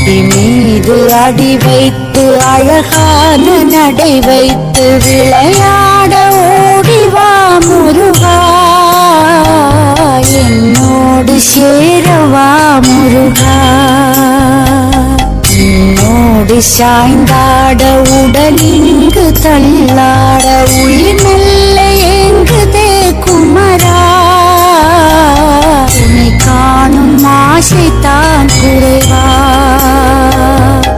அடி மீது அடி வைத்து அழகான நடை வைத்து விளையாட ஓடிவா முருகா, என்னோடு சேரவா முருகா. என்னோடு சாய்ந்தாட உடலிங்கு தள்ளாட உயிர் மெல்ல ஏங்குதே குமரா, உன்னை காணும் ஆசைத்தான் குறைவா.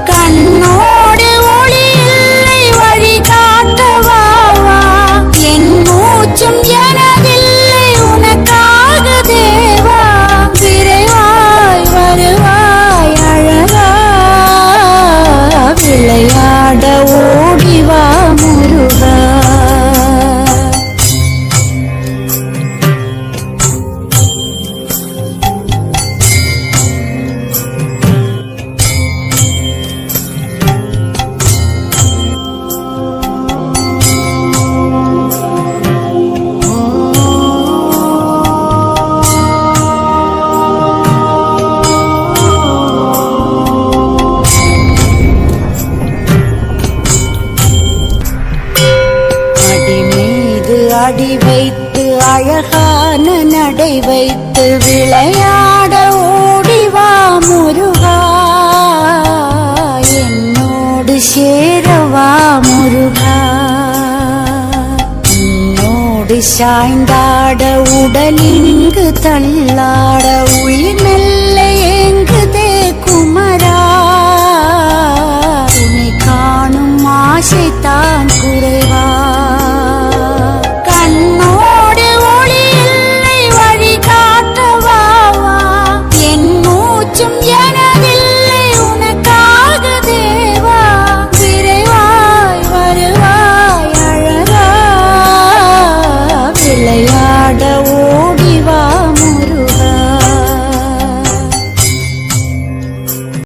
கண்ணோடு ஒளி இல்லை வழி காட்டவா, என் மூச்சும் எனதில்லை உனக்காக தேவா. விரைவாய் வருவாய் அழகா, விளையாட ஓடிவா முருகா. அடி வைத்து அழகான நடை வைத்து விளையாட ஓடிவா முருகா, என்னோடு சேரவா முருகா. என்னோடு சாய்ந்தாட உடலிங்கு தள்ளாட உயிர்